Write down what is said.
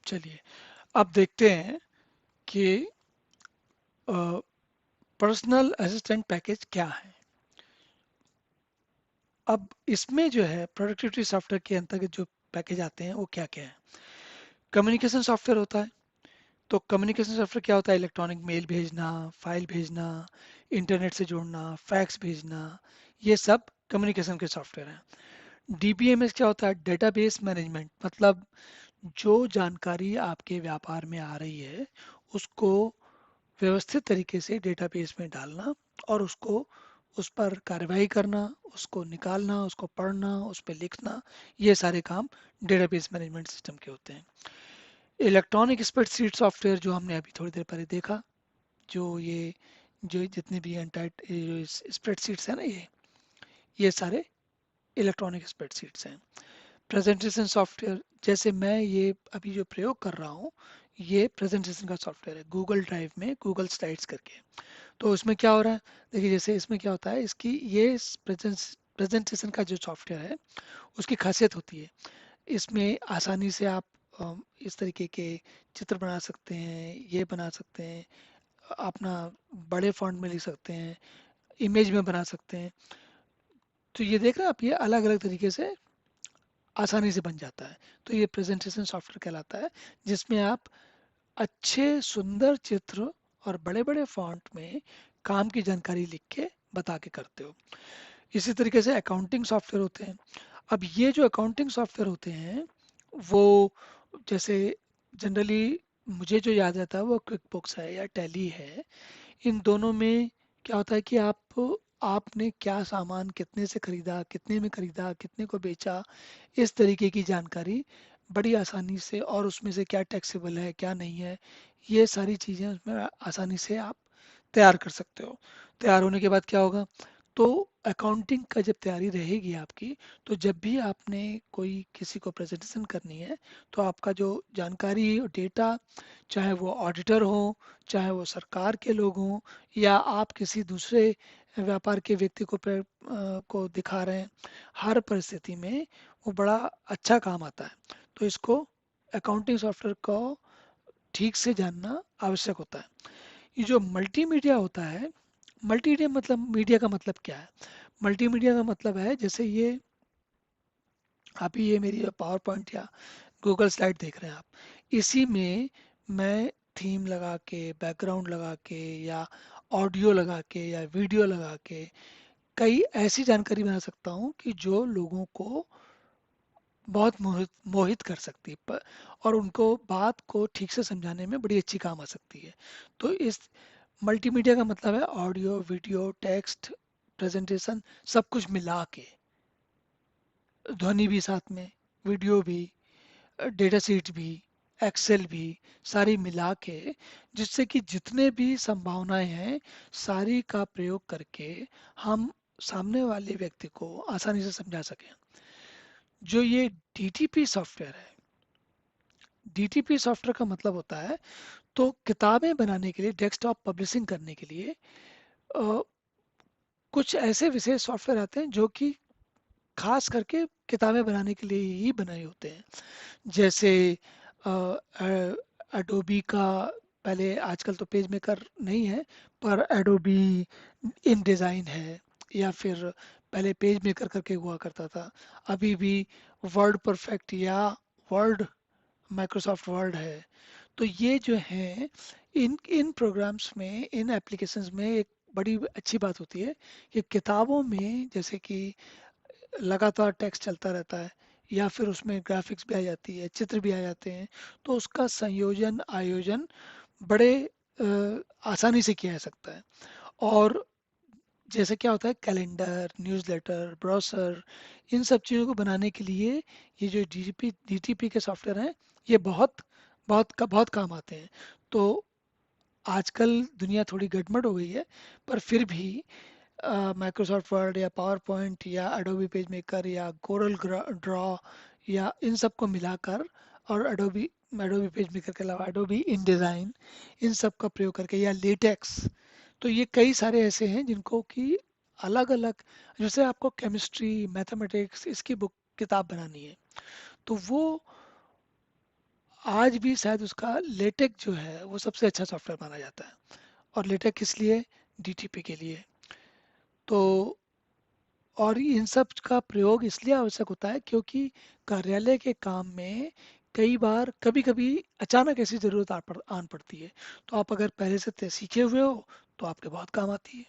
चलिए अब देखते हैं कि पर्सनल असिस्टेंट पैकेज क्या है। अब इसमें जो है प्रोडक्टिविटी सॉफ्टवेयर के अंतर्गत जो पैकेज आते हैं वो क्या क्या है। कम्युनिकेशन सॉफ्टवेयर होता है। तो कम्युनिकेशन सॉफ्टवेयर क्या होता है? इलेक्ट्रॉनिक मेल भेजना, फाइल भेजना, इंटरनेट से जोड़ना, फैक्स भेजना, ये सब कम्युनिकेशन के सॉफ्टवेयर हैं। डीबीएमएस क्या होता है? डेटाबेस मैनेजमेंट, मतलब जो जानकारी आपके व्यापार में आ रही है उसको व्यवस्थित तरीके से डेटाबेस में डालना और उसको उस पर कार्रवाई करना, उसको निकालना, उसको पढ़ना, उस पर लिखना, ये सारे काम डेटाबेस मैनेजमेंट सिस्टम के होते हैं। इलेक्ट्रॉनिक स्प्रेडशीट सॉफ्टवेयर जो हमने अभी थोड़ी देर पहले देखा, जो ये जो जितने भी स्प्रेडशीट्स हैं ना, ये सारे इलेक्ट्रॉनिक स्प्रेडशीट्स हैं। प्रेजेंटेशन सॉफ्टवेयर, जैसे मैं ये अभी जो प्रयोग कर रहा हूँ ये प्रेजेंटेशन का सॉफ्टवेयर है, गूगल ड्राइव में गूगल स्लाइड्स करके। तो इसमें क्या हो रहा है, देखिए जैसे इसमें क्या होता है, इसकी ये प्रेजेंटेशन का जो सॉफ्टवेयर है उसकी खासियत होती है, इसमें आसानी से आप इस तरीके के चित्र बना सकते हैं, ये बना सकते हैं, अपना बड़े फॉन्ट में लिख सकते हैं, इमेज में बना सकते हैं। तो ये देख रहे हैं आप, ये अलग अलग तरीके से आसानी से बन जाता है। तो ये प्रेजेंटेशन सॉफ्टवेयर कहलाता है, जिसमें आप अच्छे सुंदर चित्र और बड़े बड़े फॉन्ट में काम की जानकारी लिख के बता के करते हो। इसी तरीके से अकाउंटिंग सॉफ्टवेयर होते हैं। अब ये जो अकाउंटिंग सॉफ्टवेयर होते हैं वो, जैसे जनरली मुझे जो याद आता है वो क्विक बुक्स है या टैली है। इन दोनों में क्या होता है कि आपने क्या सामान कितने से खरीदा, कितने में खरीदा, कितने को बेचा, इस तरीके की जानकारी बड़ी आसानी से, और उसमें से क्या टैक्सेबल है क्या नहीं है, ये सारी चीज़ें उसमें आसानी से आप तैयार कर सकते हो। तैयार होने के बाद क्या होगा, तो अकाउंटिंग का जब तैयारी रहेगी आपकी, तो जब भी आपने कोई किसी को प्रेजेंटेशन करनी है तो आपका जो जानकारी डेटा, चाहे वो ऑडिटर हो, चाहे वो सरकार के लोग हों, या आप किसी दूसरे व्यापार के व्यक्ति को दिखा रहे हैं, हर परिस्थिति में वो बड़ा अच्छा काम आता है। तो इसको अकाउंटिंग सॉफ्टवेयर को ठीक से जानना आवश्यक होता है। ये जो मल्टीमीडिया होता है, मल्टीमीडिया मतलब, मीडिया का मतलब क्या है? मल्टीमीडिया का मतलब है, जैसे ये अभी ये मेरी पावर पॉइंट या गूगल स्लाइड देख रहे हैं आप, इसी में मैं थीम लगा के, बैकग्राउंड लगा के, या ऑडियो लगा के, या वीडियो लगा के कई ऐसी जानकारी बना सकता हूँ कि जो लोगों को बहुत मोहित मोहित कर सकती है, और उनको बात को ठीक से समझाने में बड़ी अच्छी काम आ सकती है। तो इस मल्टीमीडिया का मतलब है ऑडियो, वीडियो, टेक्स्ट, प्रेजेंटेशन, सब कुछ मिला के, ध्वनि भी साथ में, वीडियो भी, डेटा शीट भी, एक्सेल भी, सारी मिला के, जिससे कि जितने भी संभावनाएं हैं सारी का प्रयोग करके हम सामने वाले व्यक्ति को आसानी से समझा सकें। जो ये डीटीपी सॉफ्टवेयर है, डीटीपी सॉफ्टवेयर का मतलब होता है, तो किताबें बनाने के लिए, डेस्कटॉप पब्लिशिंग करने के लिए अ, कुछ ऐसे विशेष सॉफ्टवेयर आते हैं जो कि खास करके किताबें बनाने के लिए ही बनाए होते हैं। जैसे एडोबी का, पहले, आजकल तो पेज मेकर नहीं है, पर एडोबी इन डिज़ाइन है, या फिर पहले पेज मेकर करके हुआ करता था, अभी भी वर्ड परफेक्ट या वर्ड, माइक्रोसॉफ्ट वर्ड है। तो ये जो है, इन इन प्रोग्राम्स में, इन एप्लीकेशंस में एक बड़ी अच्छी बात होती है कि किताबों में जैसे कि लगातार टेक्स्ट चलता रहता है, या फिर उसमें ग्राफिक्स भी आ जाती है, चित्र भी आ जाते हैं, तो उसका संयोजन आयोजन बड़े आसानी से किया जा सकता है। और जैसे क्या होता है, कैलेंडर, न्यूज़लेटर, ब्रोशर, इन सब चीज़ों को बनाने के लिए ये जो डीटीपी के सॉफ्टवेयर हैं, ये बहुत काम आते हैं। तो आजकल दुनिया थोड़ी गड़बड़ हो गई है, पर फिर भी माइक्रोसॉफ्ट वर्ड या पावर पॉइंट या एडोबी पेज मेकर या कोरल ड्रॉ, या इन सब को मिलाकर, और एडोबी एडोबी पेज मेकर के अलावा एडोबी इन डिज़ाइन, इन सब का प्रयोग करके, या लेटेक्स, तो ये कई सारे ऐसे हैं जिनको कि अलग अलग, जैसे आपको केमिस्ट्री, मैथमेटिक्स, इसकी बुक किताब बनानी है, तो वो आज भी शायद उसका लेटेक जो है वो सबसे अच्छा सॉफ्टवेयर माना जाता है। और लेटेक किस लिए? डीटीपी के लिए। तो और इन सब का प्रयोग इसलिए आवश्यक होता है क्योंकि कार्यालय के काम में कई बार कभी कभी अचानक ऐसी ज़रूरत आन पड़ती है। तो आप अगर पहले से सीखे हुए हो तो आपके बहुत काम आती है।